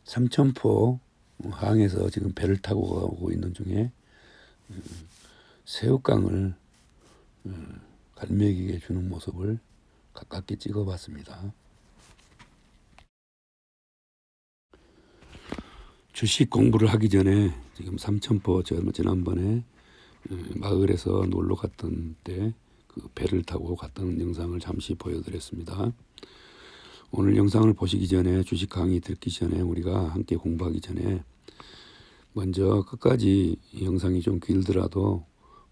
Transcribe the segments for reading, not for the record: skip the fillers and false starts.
삼천포 항에서 지금 배를 타고 가고 있는 중에 새우깡을 갈매기에게 주는 모습을 가깝게 찍어봤습니다. 주식 공부를 하기 전에 지금 삼천포 지난번에 마을에서 놀러 갔던 때 그 배를 타고 갔던 영상을 잠시 보여드렸습니다. 오늘 영상을 보시기 전에 주식 강의 듣기 전에 우리가 함께 공부하기 전에 먼저 끝까지 영상이 좀 길더라도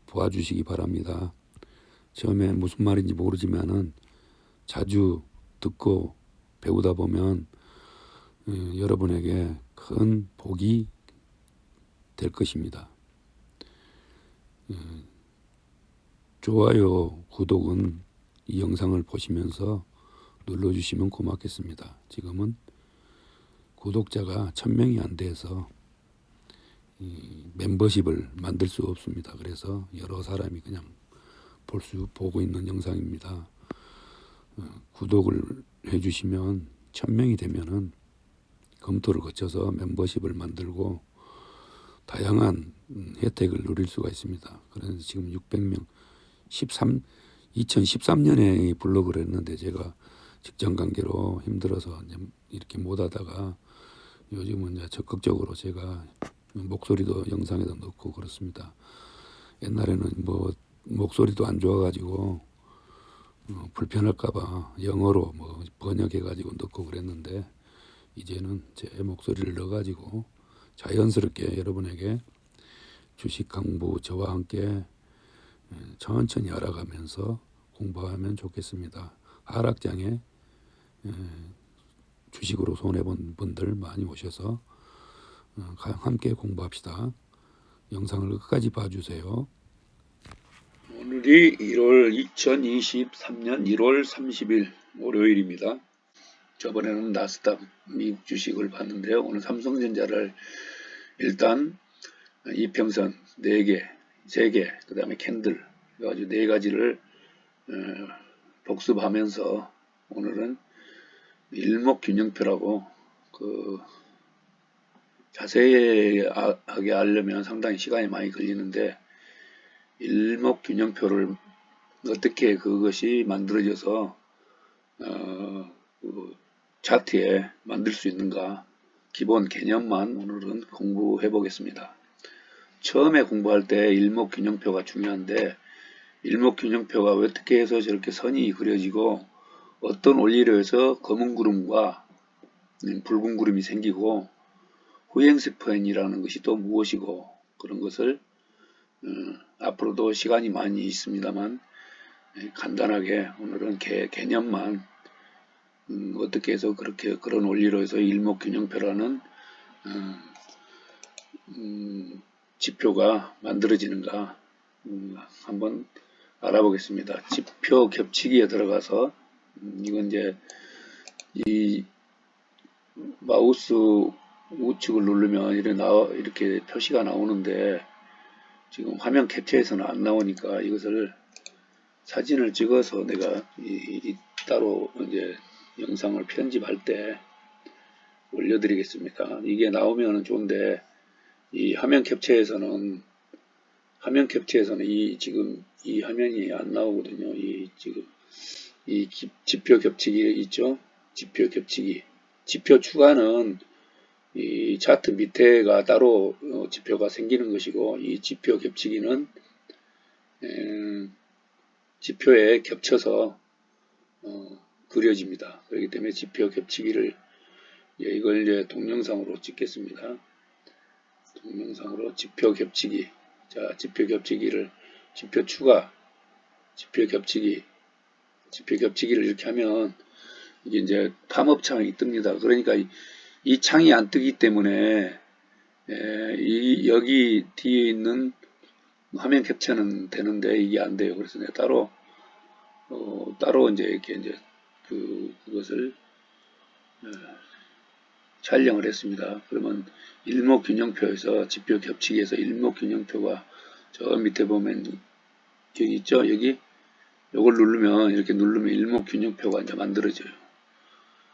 보아주시기 바랍니다. 처음에 무슨 말인지 모르지만은 자주 듣고 배우다 보면 여러분에게 큰 복이 될 것입니다. 좋아요, 구독은 이 영상을 보시면서 눌러주시면 고맙겠습니다. 지금은 구독자가 1000명이 안 돼서 멤버십을 만들 수 없습니다. 그래서 여러 사람이 그냥 보고 있는 영상입니다. 구독을 해주시면 1000명이 되면은 검토를 거쳐서 멤버십을 만들고 다양한 혜택을 누릴 수가 있습니다. 그래서 지금 600명 2013년에 블로그를 했는데 제가 직장 관계로 힘들어서 이렇게 못 하다가 요즘은 이제 적극적으로 제가 목소리도 영상에다 넣고 그렇습니다. 옛날에는 뭐 목소리도 안 좋아가지고 불편할까봐 영어로 뭐 번역해가지고 넣고 그랬는데 이제는 제 목소리를 넣어가지고 자연스럽게 여러분에게 주식 공부 저와 함께 천천히 알아가면서 공부하면 좋겠습니다. 하락장에 주식으로 손해본 분들 많이 오셔서 함께 공부합시다. 영상을 끝까지 봐주세요. 오늘이 2023년 1월 30일 월요일입니다. 저번에는 나스닥 미국 주식을 봤는데요. 오늘 삼성전자를 일단 이평선 4개, 3개, 그 다음에 캔들 아주 4가지를 복습하면서 오늘은 일목균형표라고 자세하게 알려면 상당히 시간이 많이 걸리는데 일목균형표를 어떻게 그것이 만들어져서 차트에 만들 수 있는가 기본 개념만 오늘은 공부해 보겠습니다. 처음에 공부할 때 일목균형표가 중요한데 일목균형표가 어떻게 해서 저렇게 선이 그려지고 어떤 원리로 해서 검은 구름과 붉은 구름이 생기고 후행스펀이라는 것이 또 무엇이고 그런 것을 앞으로도 시간이 많이 있습니다만 간단하게 오늘은 개념만 어떻게 해서 그런 원리로 해서 일목균형표라는 지표가 만들어지는가 한번 알아보겠습니다. 지표 겹치기에 들어가서 이건 이제 이 마우스 우측을 누르면 이렇게 표시가 나오는데 지금 화면 캡처해서는 안 나오니까 이것을 사진을 찍어서 내가 따로 이제 영상을 편집할 때 올려드리겠습니다. 이게 나오면 좋은데 이 화면 캡처에서는 지금 이 화면이 안 나오거든요. 지금 이 지표 겹치기 있죠? 지표 겹치기. 지표 추가는 이 차트 밑에가 따로 지표가 생기는 것이고 이 지표 겹치기는 지표에 겹쳐서 그려집니다. 그렇기 때문에 지표 겹치기를 이걸 이제 동영상으로 찍겠습니다. 동영상으로 지표 겹치기. 자, 지표 겹치기를 지표 추가, 지표 겹치기를 이렇게 하면 이게 이제 팝업창이 뜹니다. 그러니까 이 창이 안 뜨기 때문에 여기 뒤에 있는 화면 캡처는 되는데 이게 안 돼요. 그래서 내가 따로 이제 이렇게 이제 그것을 촬영을 했습니다. 그러면 일목균형표에서 지표 겹치기에서 일목균형표가 저 밑에 보면 여기 있죠? 여기 이걸 누르면 이렇게 누르면 일목균형표가 이제 만들어져요.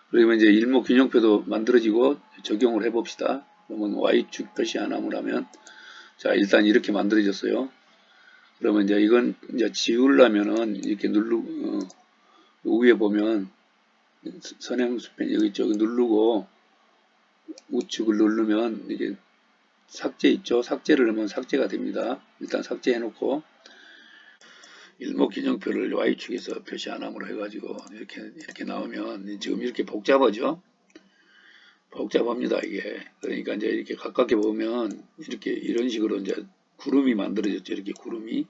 그러면 이제 일목균형표도 만들어지고 적용을 해 봅시다. 그러면 Y축 표시 안 함을 하면, 자, 일단 이렇게 만들어졌어요. 그러면 이제 이건 이제 지우려면은 이렇게 위에 보면 선행수펜 여기 저기 누르고 우측을 누르면 이게 삭제 있죠. 삭제를 하면 삭제가 됩니다. 일단 삭제해 놓고 일목균형표를 Y축에서 표시 안 함으로 해가지고 이렇게 나오면 지금 이렇게 복잡하죠. 복잡합니다, 이게. 그러니까 이제 이렇게 가깝게 보면 이렇게 이런 식으로 이제 구름이 만들어졌죠. 이렇게 구름이.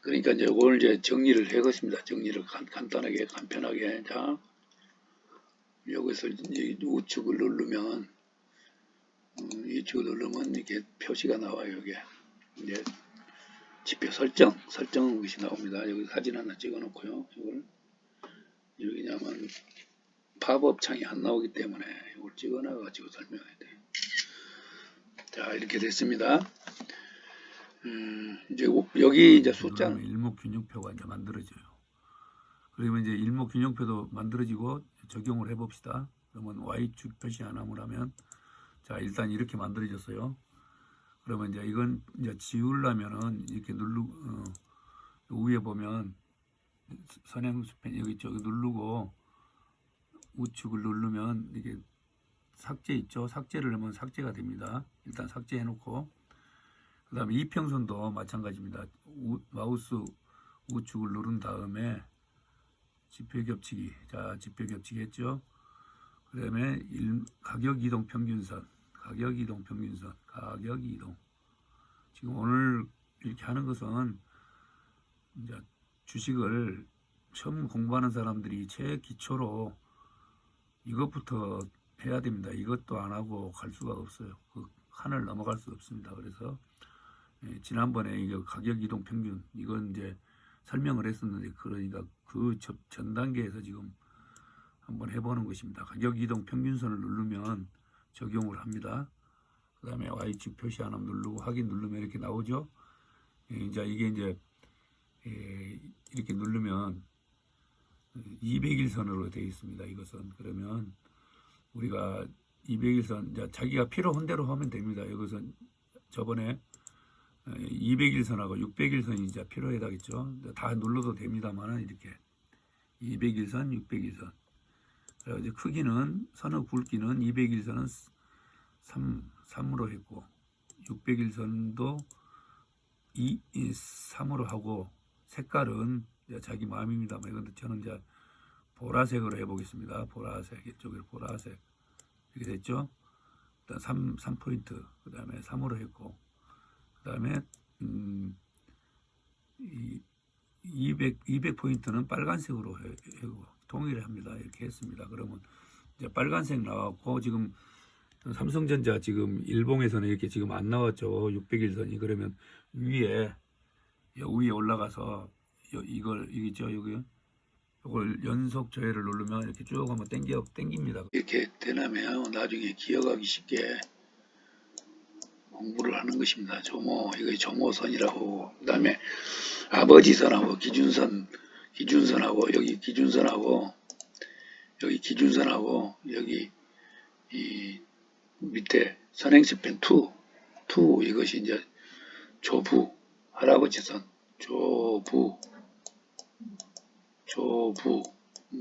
그러니까 이제 이걸 이제 정리를 해겠습니다. 정리를 간단하게, 간편하게. 자, 여기서 이제 우측을 누르면, 우측을 누르면 이렇게 표시가 나와요, 이게. 이제 지표 설정 것이 나옵니다. 여기 사진 하나 찍어 놓고요. 이걸, 여기냐면, 팝업 창이 안 나오기 때문에 이걸 찍어 놔가지고 설명해야 돼요. 자, 이렇게 됐습니다. 이제 여기 이제 숫자는 일목균형표가 이제 만들어져요. 그러면 이제 일목균형표도 만들어지고 적용을 해봅시다. 그러면 Y축 표시 안 함을 하면, 자, 일단 이렇게 만들어졌어요. 그러면 이제 이건 이제 지우려면은 이렇게 위에 보면 선행수펜 여기 저기 누르고 우측을 누르면 이게 삭제 있죠. 삭제를 하면 삭제가 됩니다. 일단 삭제해 놓고, 그 다음에 이평선도 마찬가지입니다. 마우스 우측을 누른 다음에 지표 겹치기. 자, 지표 겹치기 했죠. 그 다음에 가격 이동 평균선. 가격 이동. 지금 오늘 이렇게 하는 것은 이제 주식을 처음 공부하는 사람들이 최기초로 이것부터 해야 됩니다. 이것도 안 하고 갈 수가 없어요. 그 칸을 넘어갈 수 없습니다. 그래서 지난번에 이거 가격 이동 평균 이건 이제 설명을 했었는데, 그러니까 그 전 단계에서 지금 한번 해보는 것입니다. 가격 이동 평균선을 누르면 적용을 합니다. 그 다음에 Y축 표시 하나 누르고 확인 누르면 이렇게 나오죠. 이제 이게 이제 이렇게 누르면 200일선으로 되어 있습니다. 이것은 그러면 우리가 200일선 이제 자기가 필요한 대로 하면 됩니다. 여기서 저번에 200일선하고 600일선이 이제 필요하다겠죠. 다 눌러도 됩니다만 이렇게 200일선, 600일선. 그래서 이제 크기는 선의 굵기는 200일선은 3으로 했고 600일선도 3으로 하고 색깔은 자기 마음입니다만 이건 저는 이제 보라색으로 해보겠습니다. 보라색 이쪽에 보라색 이렇게 됐죠. 일단 3포인트 그 다음에 3으로 했고 그 다음에 200포인트는 빨간색으로 하고 동일합니다. 이렇게 했습니다. 그러면 이제 빨간색 나왔고 지금 삼성전자 지금 일봉에서는 이렇게 지금 안 나왔죠. 600일선이. 그러면 위에 올라가서 이거죠. 이걸 연속 조회를 누르면 이렇게 쭉 한번 당깁니다. 이렇게 되려면 나중에 기억하기 쉽게 공부를 하는 것입니다. 이거 조모선이라고, 그 다음에 아버지선하고 기준선하고 여기 기준선하고 여기 이 밑에 선행스펜 2 이것이 이제 조부 할아버지선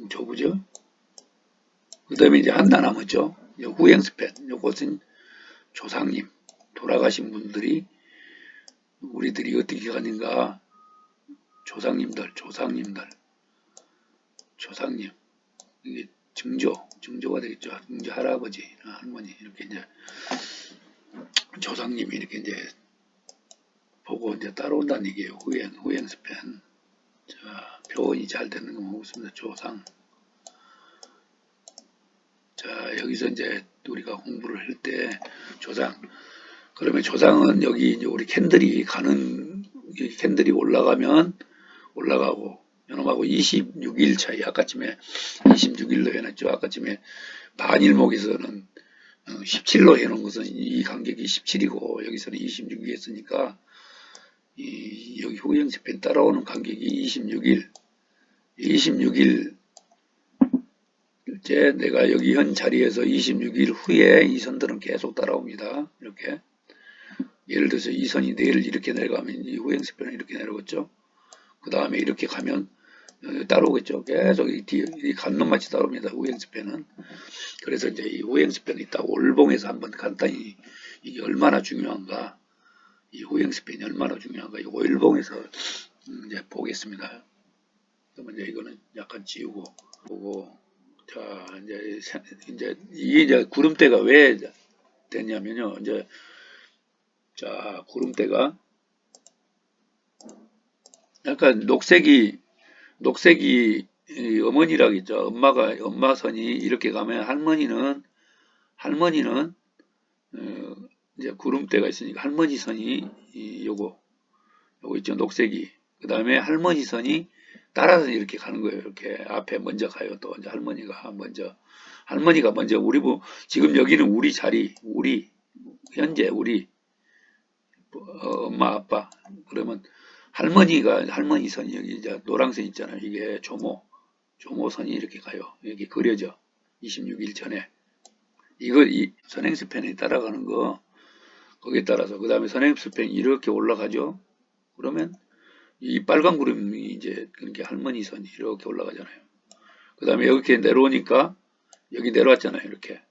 조부죠. 그 다음에 이제 하나 남았죠. 후행스펜 요것은 조상님, 돌아가신 분들이 우리들이 어떻게 가는가, 조상님 이게 증조가 되겠죠. 증조 할아버지, 할머니 이렇게 이제 조상님이 이렇게 이제 보고 이제 따라온다는 얘기예요. 후행스펜. 자, 표현이 잘 되는 거 보겠습니다. 조상. 자, 여기서 이제 우리가 공부를 할 때 조상. 그러면 조상은 여기 이제 우리 캔들이 캔들이 올라가면 올라가고, 요놈하고 26일 차이, 아까쯤에 26일로 해놨죠. 아까쯤에 반일목에서는 17로 해놓은 것은 이 간격이 17이고, 여기서는 26이 했으니까, 여기 후행스펜 따라오는 간격이 26일 이제 내가 여기 현 자리에서 26일 후에 이 선들은 계속 따라옵니다. 이렇게. 예를 들어서 이 선이 내일 이렇게 내려가면 이 후행스편은 이렇게 내려오겠죠. 그 다음에 이렇게 가면 따라오겠죠. 계속 이 간놈같이 따라옵니다. 후행스편은. 그래서 이제 이 후행스편이 딱 올봉에서 한번 간단히 이게 얼마나 중요한가, 이 후행스편이 얼마나 중요한가, 이 오일봉에서 이제 보겠습니다. 그러면 이제 이거는 약간 지우고 보고, 자 이제 이게 이제 구름대가 왜 됐냐면요. 이제 자 구름대가 약간 녹색이 어머니라고 있죠. 엄마 선이 이렇게 가면 할머니는 이제 구름대가 있으니까 할머니 선이 요거 있죠. 녹색이. 그 다음에 할머니 선이 따라서 이렇게 가는 거예요. 이렇게 앞에 먼저 가요. 또 이제 할머니가 먼저 지금 여기는 우리 자리, 현재 우리 엄마 아빠. 그러면 할머니 선이 여기 이제 노란색 있잖아요. 이게 조모선이 이렇게 가요. 여기 그려져. 26일 전에. 이 선행스팬이 따라가는 거, 거기에 따라서. 그 다음에 선행스팬이 이렇게 올라가죠. 그러면 이 빨간 구름이 이제 그렇게 할머니 선이 이렇게 올라가잖아요. 그 다음에 이렇게 내려오니까 여기 내려왔잖아요. 이렇게.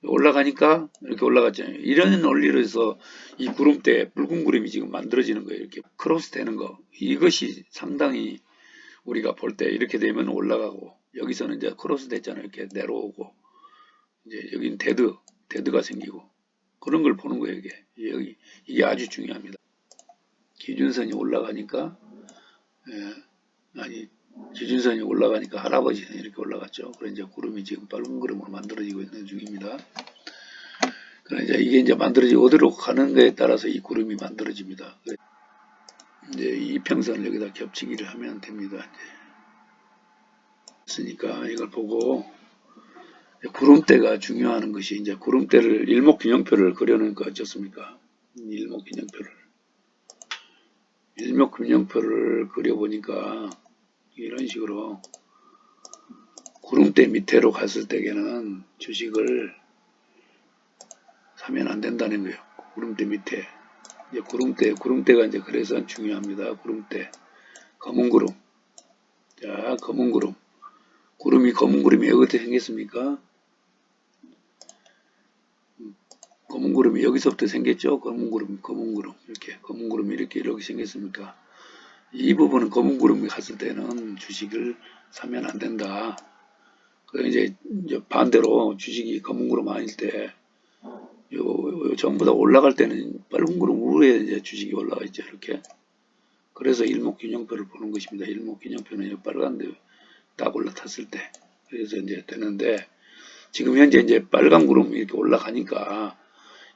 올라가니까 이렇게 올라갔잖아요. 이런 원리로 해서 이 구름대, 붉은 구름이 지금 만들어지는 거예요. 이렇게 크로스 되는 거. 이것이 상당히 우리가 볼 때 이렇게 되면 올라가고, 여기서는 이제 크로스 됐잖아요. 이렇게 내려오고, 이제 여기는 데드가 생기고, 그런 걸 보는 거예요. 이게 아주 중요합니다. 기준선이 올라가니까, 기준선이 올라가니까 할아버지는 이렇게 올라갔죠. 그래서 이제 구름이 지금 빨간 구름으로 만들어지고 있는 중입니다. 그러니까 이게 이제 만들어지고 어디로 가는가에 따라서 이 구름이 만들어집니다. 이제 이평선을 여기다 겹치기를 하면 됩니다. 이제 그러니까 이걸 보고 구름대가 중요한 것이 이제 구름대를 일목균형표를 그려놓으니까 어떻습니까? 일목균형표를 그려보니까 이런 식으로 구름대 밑으로 갔을 때에는 주식을 사면 안 된다는 거예요. 구름대 밑에. 이제 구름대가 이제 그래서 중요합니다. 구름대. 검은 구름. 자, 검은 구름. 검은 구름이 어떻게 생겼습니까? 검은 구름이 여기서부터 생겼죠? 검은 구름. 이렇게. 검은 구름이 이렇게 생겼습니까? 이 부분은 검은 구름이 갔을 때는 주식을 사면 안 된다. 그 이제 반대로 주식이 검은 구름 아닐 때, 전부 다 올라갈 때는 빨간 구름 위에 이제 주식이 올라가 있죠. 이렇게. 그래서 일목균형표를 보는 것입니다. 일목균형표는 빨간데 딱 올라탔을 때. 그래서 이제 되는데, 지금 현재 이제 빨간 구름이 이렇게 올라가니까,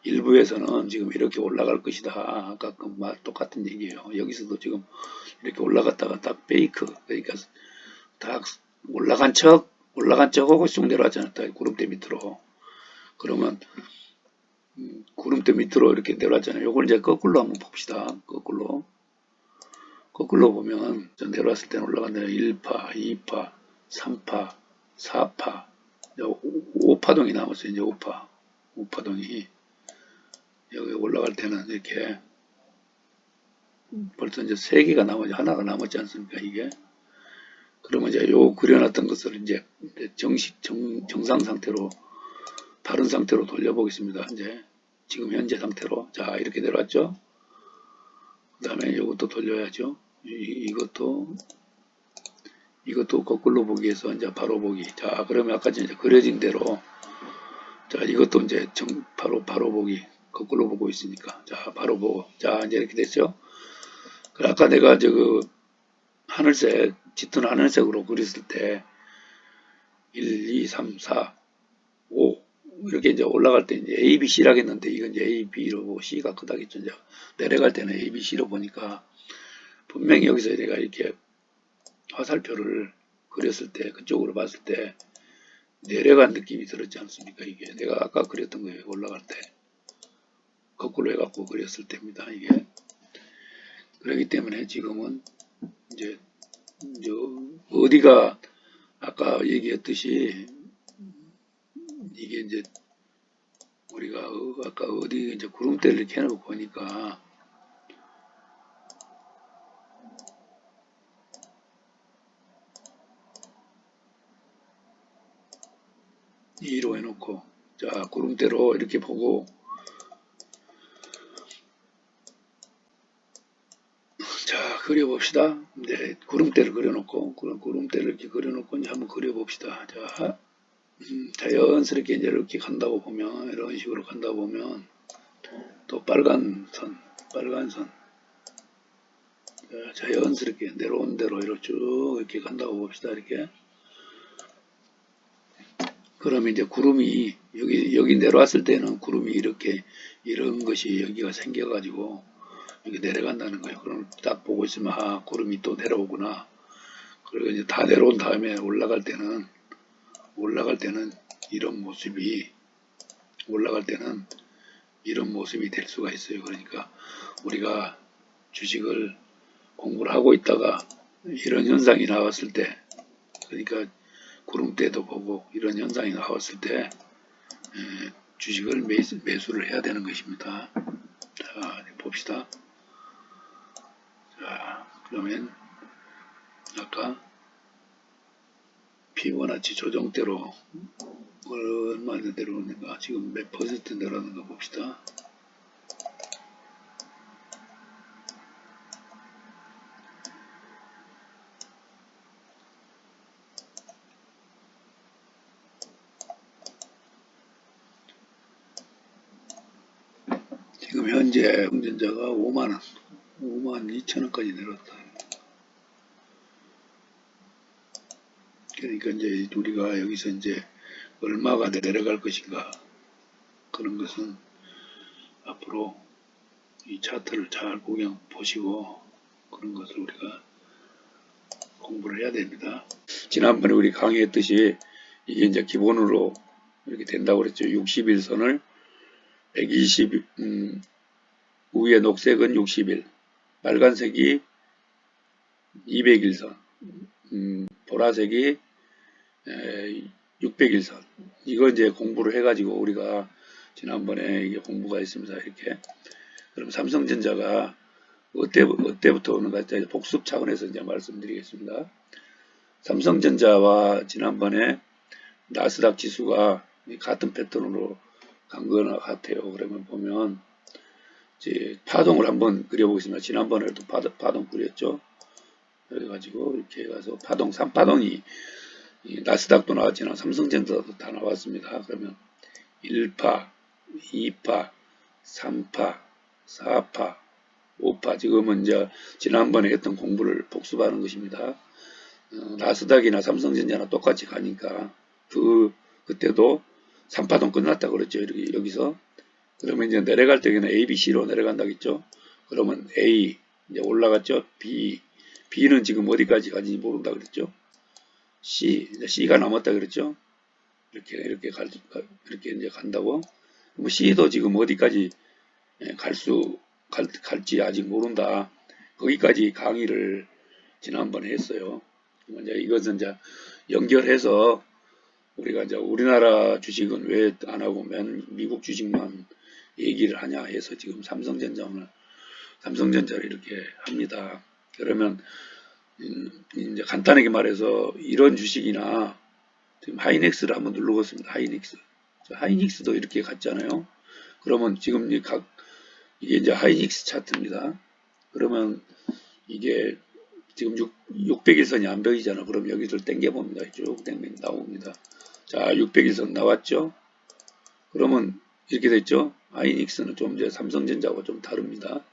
일부에서는 지금 이렇게 올라갈 것이다. 아까 그 말 똑같은 얘기예요. 여기서도 지금 이렇게 올라갔다가 딱 페이크. 그러니까 딱 올라간 척하고 쑥 내려왔잖아요. 구름대 밑으로. 그러면 구름대 밑으로 이렇게 내려왔잖아요. 이걸 이제 거꾸로 한번 봅시다. 거꾸로 보면 내려왔을 때는 올라간다. 1파, 2파, 3파, 4파, 5파동이 남았어요. 이제 5파동이 여기 올라갈 때는 이렇게 벌써 이제 3개가 남았죠. 하나가 남았지 않습니까? 이게. 그러면 이제 요 그려놨던 것을 이제 정상 상태로, 다른 상태로 돌려보겠습니다. 이제 지금 현재 상태로. 자, 이렇게 내려왔죠. 그 다음에 이것도 돌려야죠. 이것도 거꾸로 보기 위해서 이제 바로 보기. 자, 그러면 아까 이제 그려진 대로, 자, 이것도 이제 바로 보기. 거꾸로 보고 있으니까. 자, 바로 보고. 자, 이제 이렇게 됐죠. 아까 내가 짙은 하늘색으로 그렸을 때 1, 2, 3, 4, 5 이렇게 이제 올라갈 때 이제 A, B, C라고 했는데 이건 이제 A, B로 보고 C가 크다겠죠. 이제 내려갈 때는 A, B, C로 보니까 분명히 여기서 내가 이렇게 화살표를 그렸을 때, 그쪽으로 봤을 때 내려간 느낌이 들었지 않습니까? 이게 내가 아까 그렸던 거예요. 올라갈 때 거꾸로 해갖고 그렸을 때입니다. 이게. 그렇기 때문에 지금은 이제 어디가 아까 얘기했듯이 이게 이제 우리가 아까 어디 이제 구름대를 이렇게 해놓고 보니까 E로 해놓고 자 구름대로 이렇게 보고 자 그려봅시다. 이제 구름대를 그려놓고 그런 구름대를 이렇게 그려놓고 이제 한번 그려봅시다. 자 자연스럽게 이제 이렇게 간다고 보면 이런 식으로 간다 보면 또 빨간 선 자, 자연스럽게 내려온 대로 이렇게 쭉 이렇게 간다고 봅시다. 이렇게 그러면 이제 구름이 여기 내려왔을 때는 구름이 이렇게 이런 것이 여기가 생겨가지고 여기 내려간다는 거예요. 그럼 딱 보고 있으면 아 구름이 또 내려오구나. 그리고 이제 다 내려온 다음에 올라갈 때는 이런 모습이 될 수가 있어요. 그러니까 우리가 주식을 공부를 하고 있다가 이런 현상이 나왔을 때 그러니까 구름대도 보고 이런 현상이 나왔을 때 주식을 매수를 해야 되는 것입니다. 자, 봅시다. 자, 그러면 아까 피보나치 조정대로 얼마나 내려오는가 지금 몇 퍼센트 내려오는가 봅시다. 지금 현재 경전자가 5만원 52,000원까지 내렸다. 그러니까 이제 우리가 여기서 이제 얼마가 내려갈 것인가 그런 것은 앞으로 이 차트를 잘 보시고 그런 것을 우리가 공부를 해야 됩니다. 지난번에 우리 강의했듯이 이게 이제 기본으로 이렇게 된다고 그랬죠. 60일선을 120, 위에 녹색은 60일, 빨간색이 200일선, 보라색이 600일선. 이거 이제 공부를 해가지고 우리가 지난번에 이게 공부가 있습니다. 이렇게. 그럼 삼성전자가 어때부터 오는가 복습 차원에서 이제 말씀드리겠습니다. 삼성전자와 지난번에 나스닥 지수가 같은 패턴으로 간 거나 같아요. 그러면 보면 이제 파동을 한번 그려보겠습니다. 지난번에도 파동 그렸죠. 그래가지고 이렇게 해가서 파동 3파동이 나스닥도 나왔지만 삼성전자도 다 나왔습니다. 그러면 1파, 2파, 3파, 4파, 5파 지금은 이제 지난번에 했던 공부를 복습하는 것입니다. 나스닥이나 삼성전자나 똑같이 가니까 그때도 3파동 끝났다 그랬죠. 여기서 그러면 이제 내려갈 때는 A, B, C로 내려간다겠죠. 그러면 A 이제 올라갔죠. B는 지금 어디까지 가는지 모른다 그랬죠. C가 남았다 그랬죠. 이렇게 이제 간다고. 뭐 C도 지금 어디까지 갈지 아직 모른다. 거기까지 강의를 지난번에 했어요. 이제 이것은 이제 연결해서 우리가 이제 우리나라 주식은 왜 안 하고 미국 주식만 얘기를 하냐 해서 지금 삼성전자를 이렇게 합니다. 그러면 이제 간단하게 말해서 이런 주식이나 지금 하이닉스를 한번 누르겠습니다. 하이닉스도 이렇게 갔잖아요. 그러면 지금 이게 이제 하이닉스 차트입니다. 그러면 이게 지금 600일선이 안 보이잖아. 그럼 여기를 당겨봅니다. 쭉 당기면 나옵니다. 자, 600일선 나왔죠? 그러면 이렇게 됐죠? 하이닉스는 좀 이제 삼성전자하고 좀 다릅니다.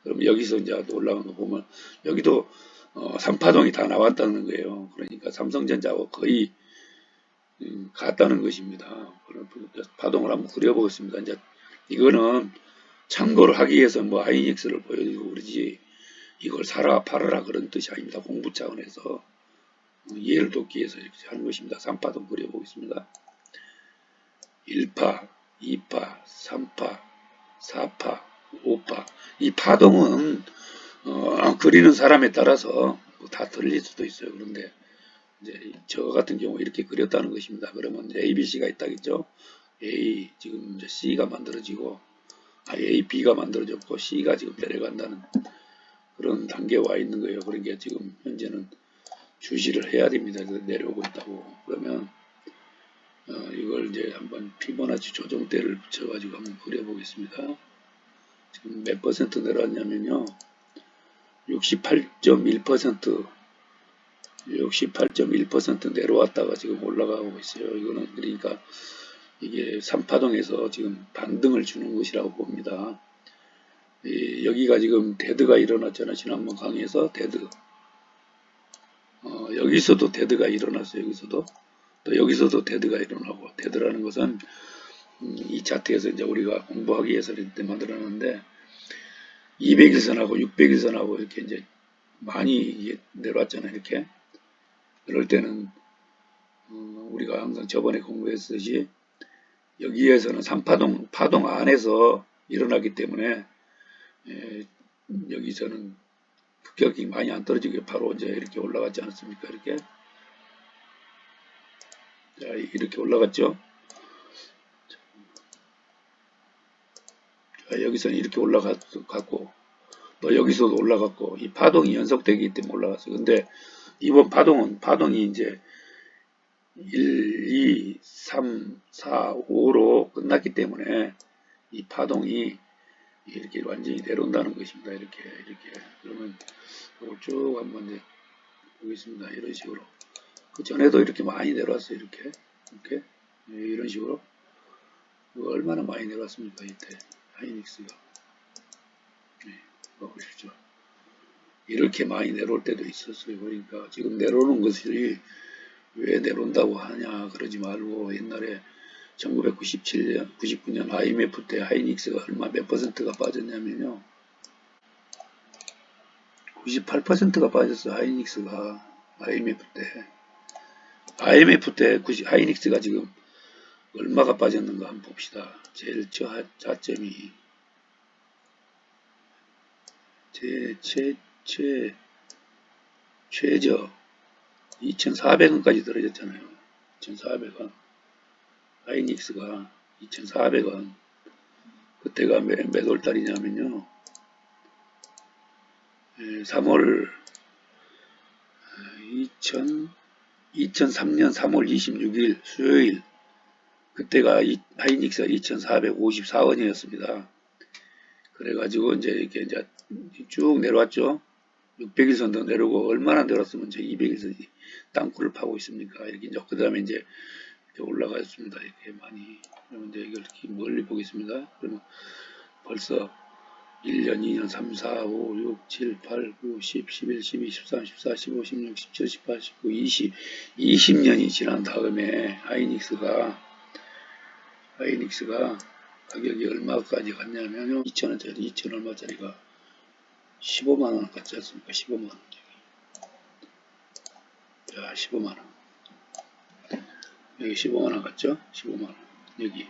그럼 여기서 이제 올라가는 거 보면 여기도 3파동이 다 나왔다는 거예요. 그러니까 삼성전자하고 거의 같다는 것입니다. 파동을 한번 그려보겠습니다. 이제 이거는 참고를 하기 위해서 뭐 하이닉스를 보여주고 그러지 이걸 사라 팔아라 그런 뜻이 아닙니다. 공부 차원에서 이해를 돕기 위해서 이렇게 하는 것입니다. 3파동 그려보겠습니다. 1파, 2파, 3파, 4파, 5파. 이 파동은 그리는 사람에 따라서 다 틀릴 수도 있어요. 그런데 이제 저 같은 경우 이렇게 그렸다는 것입니다. 그러면 이제 A, B, C가 있다겠죠. A 지금 이제 C가 만들어지고 A, B가 만들어졌고 C가 지금 내려간다는 그런 단계에 와 있는 거예요. 그러니까 지금 현재는 주시를 해야 됩니다. 내려오고 있다고. 그러면 이걸 이제 한번 피보나치 조정대를 붙여가지고 한번 그려보겠습니다. 지금 몇 퍼센트 내려왔냐면요. 68.1% 68.1% 내려왔다가 지금 올라가고 있어요. 이거는 그러니까 이게 3파동에서 지금 반등을 주는 것이라고 봅니다. 여기가 지금 데드가 일어났잖아요. 지난번 강의에서 데드. 여기서도 데드가 일어났어요. 여기서도. 또 여기서도 데드가 일어나고, 데드라는 것은 이 차트에서 이제 우리가 공부하기 위해서 이렇게 만들어놨는데 200일선하고 600일선하고 이렇게 이제 많이 내려왔잖아요. 이렇게. 그럴 때는 우리가 항상 저번에 공부했듯이 여기에서는 3파동 파동 안에서 일어나기 때문에 여기서는 급격히 많이 안 떨어지게 바로 이제 이렇게 올라갔지 않습니까? 이렇게. 자, 이렇게 올라갔죠. 자, 여기서는 이렇게 올라갔고 또 여기서도 올라갔고 이 파동이 연속되기 때문에 올라갔어요. 근데 이번 파동이 이제 1, 2, 3, 4, 5로 끝났기 때문에 이 파동이 이렇게 완전히 내려온다는 것입니다. 이렇게 그러면 이걸 쭉 한번 이제 보겠습니다. 이런 식으로. 그 전에도 이렇게 많이 내려왔어요. 이렇게 이런 식으로. 얼마나 많이 내려왔습니까? 이때 하이닉스가. 보십시오. 이렇게 많이 내려올 때도 있었어요. 그러니까 지금 내려오는 것이 왜 내려온다고 하냐 그러지 말고 옛날에 1997년, 99년 IMF 때 하이닉스가 얼마 몇 퍼센트가 빠졌냐면요. 98%가 빠졌어. 하이닉스가 IMF 때. IMF 때 하이닉스가 지금 얼마가 빠졌는가 한번 봅시다. 제일 저점이 최저 2,400원까지 떨어졌잖아요. 2,400원. 하이닉스가 2,400원. 그때가 몇 월달이냐면요. 3월 2003년 3월 26일 수요일 그때가 하이닉스가 2,454원이었습니다. 그래가지고 이제 이렇게 이제 쭉 내려왔죠. 600일선도 내려오고 얼마나 내려왔으면 이제 200일선이 땅굴을 파고 있습니까? 이렇게 이제 그 다음에 이제 이렇게 올라갔습니다. 이렇게 많이. 그러면 이제 이걸 이렇게 멀리 보겠습니다. 그러면 벌써 1년, 2년, 3, 4, 5, 6, 7, 8, 9, 10, 11, 12, 13, 14, 15, 16, 17, 18, 19, 20, 20년이 지난 다음에 하이닉스가 가격이 얼마까지 갔냐면요. 2,000원짜리, 2,000 얼마짜리가 15만원 갔지 않습니까? 15만원. 자, 15만원. 여기 15만원 갔죠? 15만원. 여기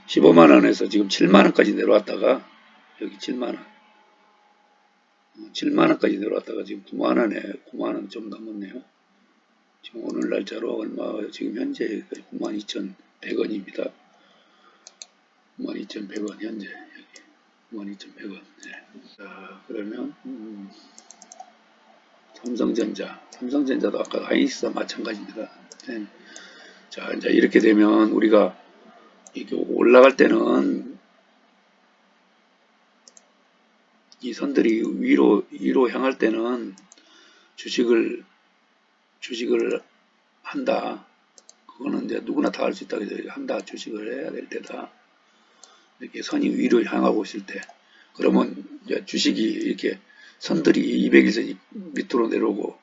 15만원에서 지금 7만원까지 내려왔다가 여기 7만원. 7만원까지 내려왔다가 지금 9만원에 9만원 좀 넘었네요. 지금 오늘 날짜로 얼마, 지금 현재 92,100원입니다. 92,100원 현재 여기 92,100원. 네. 자, 그러면 삼성전자도 아까 하이닉스와 마찬가지입니다. 네. 자, 이제 이렇게 되면 우리가 이렇게 올라갈 때는 이 선들이 위로 향할 때는 주식을 한다. 그거는 이제 누구나 다 할 수 있다. 한다. 주식을 해야 될 때다. 이렇게 선이 위로 향하고 있을 때. 그러면 이제 주식이 이렇게 선들이 200일선이 밑으로 내려오고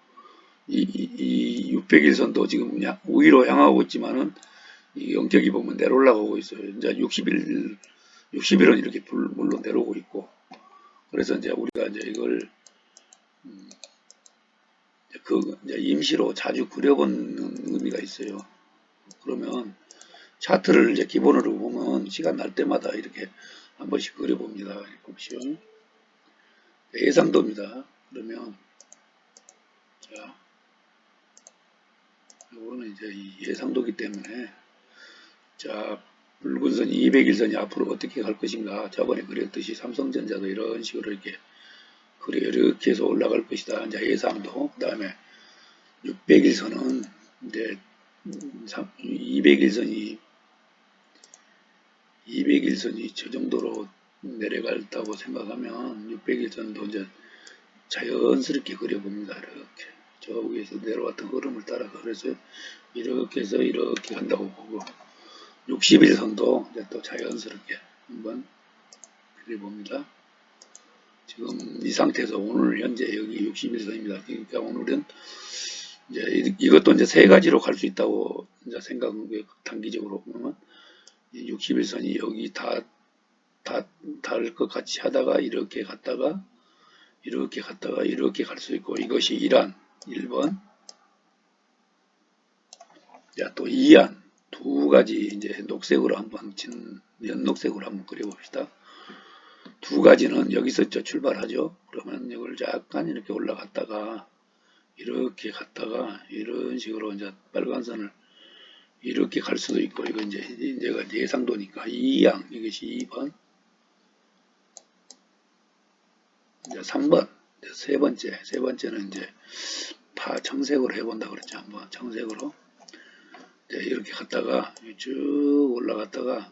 이 600일선도 지금 위로 향하고 있지만은 이 영격이 보면 내려올라가고 있어요. 이제 60일은 이렇게 물론 내려오고 있고. 그래서 이제 우리가 이제 이걸 이제 임시로 자주 그려보는 의미가 있어요. 그러면 차트를 이제 기본으로 보면 시간 날 때마다 이렇게 한 번씩 그려봅니다. 보십시오. 예상도입니다. 그러면 자 이거는 이제 예상도기 때문에 자 붉은 선이 200일선이 앞으로 어떻게 갈 것인가. 저번에 그랬듯이 삼성전자도 이런 식으로 이렇게 해서 올라갈 것이다. 이제 예상도. 그 다음에 600일선은 이제 200일선이 저 정도로 내려갈다고 생각하면 600일선도 이제 자연스럽게 그려봅니다. 이렇게 저 위에서 내려왔던 흐름을 따라서 그래서 이렇게 해서 이렇게 간다고 보고 60일선도 이제 또 자연스럽게 한번 그려봅니다. 지금 이 상태에서 오늘 현재 여기 60일선입니다. 그러니까 오늘은 이제 이것도 이제 세 가지로 갈 수 있다고 이제 생각하고 단기적으로 보면 60일선이 여기 다 닿을 것 같이 하다가 이렇게 갔다가 이렇게 갔다가 이렇게 갈 수 있고 이것이 1안 1번 자, 또 2안 두 가지 이제 녹색으로 한번 연녹색으로 한번 그려봅시다. 두 가지는 여기서 출발하죠. 그러면 이걸 약간 이렇게 올라갔다가 이렇게 갔다가 이런 식으로 이제 빨간 선을 이렇게 갈 수도 있고 이거 이제가 예상도니까 2양 이것이 2번 이제 3번 세 번째는 이제 청색으로 해본다 그랬죠. 한번 청색으로 이렇게 갔다가 쭉 올라갔다가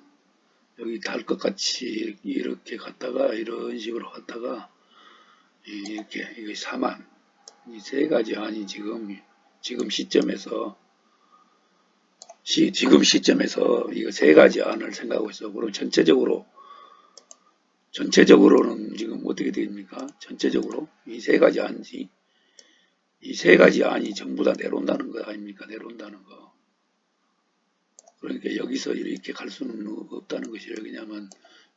여기 닿을 것 같이 이렇게 갔다가 이런 식으로 갔다가 이렇게 이거 3안 이 세 가지 안이 지금 시점에서 이거 세 가지 안을 생각하고 있어. 그럼 전체적으로는 지금 어떻게 됩니까? 전체적으로 이 세 가지 안이 전부 다 내려온다는 거 아닙니까? 내려온다는 거. 그러니까 여기서 이렇게 갈 수는 없다는 것이에요. 왜냐하면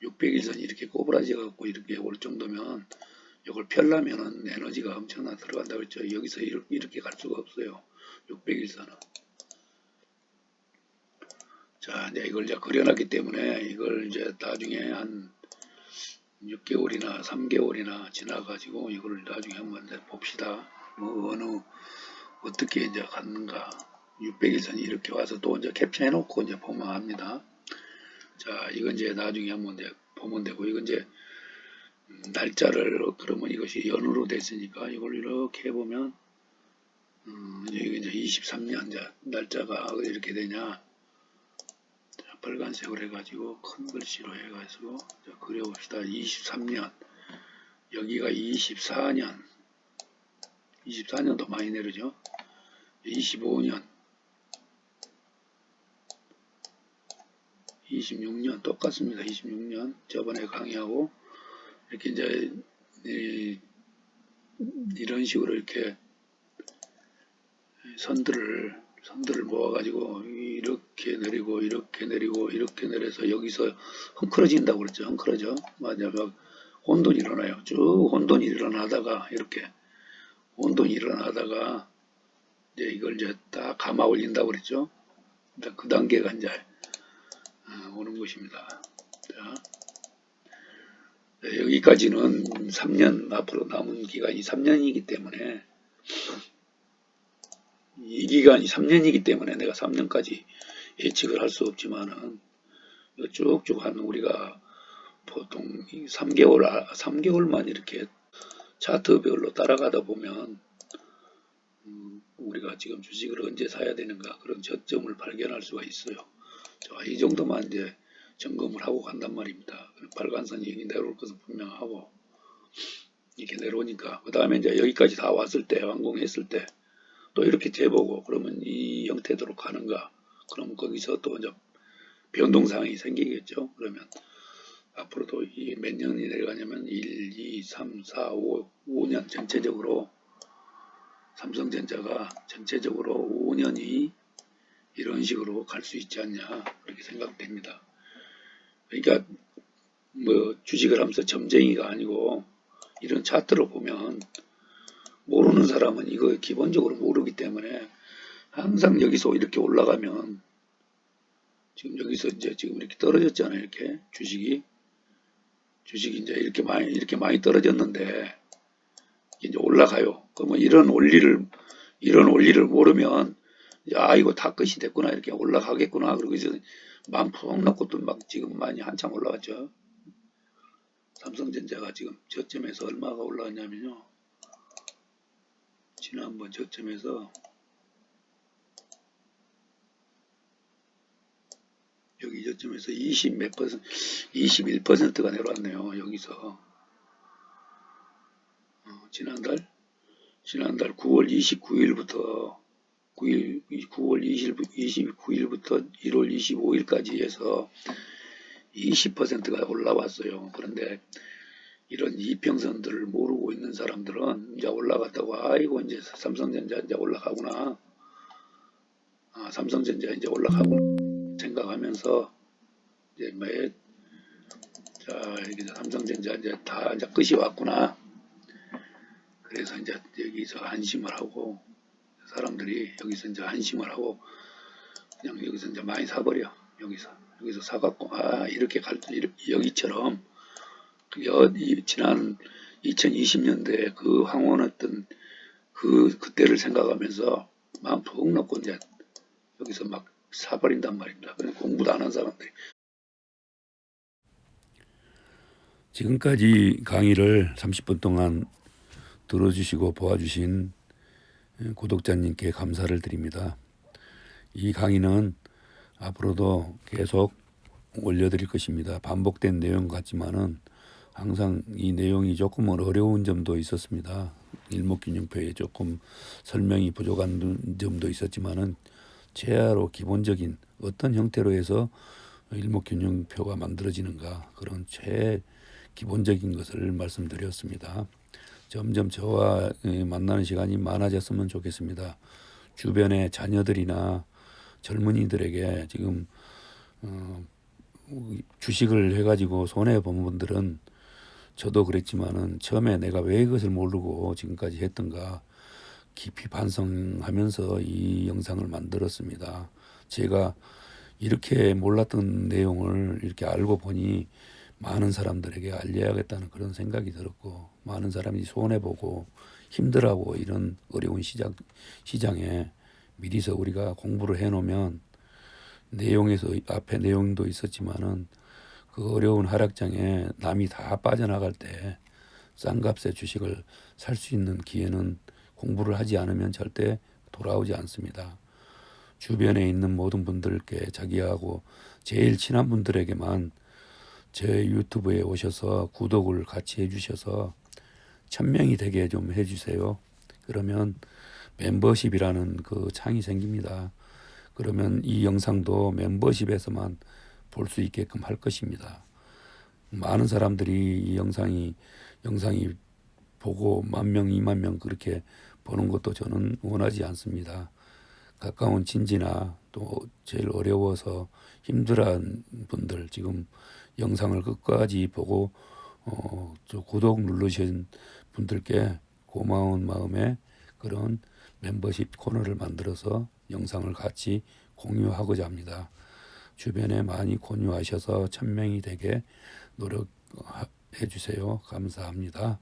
600일선이 이렇게 꼬부라져 갖고 이렇게 올 정도면 이걸 펴려면은 에너지가 엄청나 들어간다고 했죠. 여기서 이렇게 갈 수가 없어요. 600일선은. 자, 이제 이걸 이제 그려놨기 때문에 이걸 이제 나중에 한 6개월이나 3개월이나 지나가지고 이걸 나중에 한번 이제 봅시다. 어떻게 이제 갔는가. 600일선이 이렇게 와서 또 이제 캡처해 놓고 이제 보면 합니다. 자, 이건 이제 나중에 한번 이제 보면 되고, 이건 이제 날짜를 그러면 이것이 연으로 됐으니까 이걸 이렇게 해보면 이게 이제 23년 이제 날짜가 이렇게 되냐. 빨간색으로 해가지고 큰 글씨로 해가지고 그려봅시다. 23년 여기가 24년도 많이 내려죠. 25년 26년 똑같습니다. 26년 저번에 강의하고 이렇게 이제 이런 식으로 이렇게 선들을 모아가지고 이렇게 내리고 이렇게 내리고 이렇게 내려서 여기서 헝클어진다고 그랬죠. 헝클어져. 맞아요. 혼돈이 일어나요. 쭉 혼돈이 일어나다가 이렇게 혼돈이 일어나다가 이제 이걸 이제 딱 감아 올린다고 그랬죠. 그 단계가 이제 오는 것입니다. 자, 여기까지는 3년 앞으로 남은 기간이 3년이기 때문에 이 기간이 3년이기 때문에 내가 3년까지 예측을 할 수 없지만은 쭉쭉 한 우리가 보통 3개월만 이렇게 차트별로 따라가다 보면 우리가 지금 주식을 언제 사야 되는가 그런 저점을 발견할 수가 있어요. 자, 이 정도만 이제 점검을 하고 간단 말입니다. 빨간선이 내려올 것은 분명하고 이렇게 내려오니까 그 다음에 이제 여기까지 다 왔을 때 완공했을 때 또 이렇게 재보고 그러면 이 형태대로 가는가 그러면 거기서 또 이제 변동사항이 생기겠죠. 그러면 앞으로도 몇 년이 내려가냐면 1, 2, 3, 4, 5년 전체적으로 삼성전자가 전체적으로 5년이 이런 식으로 갈 수 있지 않냐 그렇게 생각됩니다. 그러니까 뭐 주식을 하면서 점쟁이가 아니고 이런 차트로 보면 모르는 사람은 이거 기본적으로 모르기 때문에 항상 여기서 이렇게 올라가면 지금 여기서 이제 지금 이렇게 떨어졌잖아요. 이렇게 주식이 이제 이렇게 많이 떨어졌는데 이제 올라가요. 그러면 이런 원리를 모르면 야, 이거 다 끝이 됐구나. 이렇게 올라가겠구나. 그러고 이제 마음 푹 놓고 또 막 지금 많이 한참 올라갔죠. 삼성전자가 지금 저점에서 얼마가 올라갔냐면요. 지난번 저점에서 여기 저점에서 20 몇 퍼센트, 21%가 내려왔네요. 여기서 지난달 9월 29일부터 9월 29일부터 1월 25일까지 해서 20%가 올라왔어요. 그런데 이런 이평선들을 모르고 있는 사람들은 이제 올라갔다고 아이고 이제 삼성전자 이제 올라가구나. 삼성전자 이제 올라가구나 생각하면서 이제 이게 삼성전자 이제 다 이제 끝이 왔구나. 그래서 이제 여기서 안심을 하고 사람들이 여기서 이제 안심을 하고 그냥 여기서 이제 많이 사버려. 여기서 사갖고 이렇게 여기처럼 지난 2020년대 그 황혼했던 그때를 생각하면서 마음 푹 넣고 이제 여기서 막 사버린단 말입니다. 그냥 공부도 안 한 사람들이. 지금까지 강의를 30분 동안 들어주시고 보아주신 구독자님께 감사를 드립니다. 이 강의는 앞으로도 계속 올려드릴 것입니다. 반복된 내용 같지만은 항상 이 내용이 조금 어려운 점도 있었습니다. 일목균형표에 조금 설명이 부족한 점도 있었지만은 최하로 기본적인 어떤 형태로 해서 일목균형표가 만들어지는가 그런 기본적인 것을 말씀드렸습니다. 점점 저와 만나는 시간이 많아졌으면 좋겠습니다. 주변의 자녀들이나 젊은이들에게 지금 주식을 해가지고 손해본 분들은 저도 그랬지만은 처음에 내가 왜 이것을 모르고 지금까지 했던가 깊이 반성하면서 이 영상을 만들었습니다. 제가 이렇게 몰랐던 내용을 이렇게 알고 보니 많은 사람들에게 알려야겠다는 그런 생각이 들었고 많은 사람이 손해보고 힘들어하고 이런 어려운 시장에 미리서 우리가 공부를 해놓으면 내용에서 앞에 내용도 있었지만은 그 어려운 하락장에 남이 다 빠져나갈 때 싼 값에 주식을 살 수 있는 기회는 공부를 하지 않으면 절대 돌아오지 않습니다. 주변에 있는 모든 분들께 자기하고 제일 친한 분들에게만 제 유튜브에 오셔서 구독을 같이 해주셔서 1000명이 되게 좀 해주세요. 그러면 멤버십이라는 그 창이 생깁니다. 그러면 이 영상도 멤버십에서만 볼 수 있게끔 할 것입니다. 많은 사람들이 이 영상이 보고 10,000명, 20,000명 그렇게 보는 것도 저는 원하지 않습니다. 가까운 친지나 또 제일 어려워서 힘들어한 분들 지금 영상을 끝까지 보고 저 구독 누르신 분들께 고마운 마음에 그런 멤버십 코너를 만들어서 영상을 같이 공유하고자 합니다. 주변에 많이 공유하셔서 1000명이 되게 노력해 주세요. 감사합니다.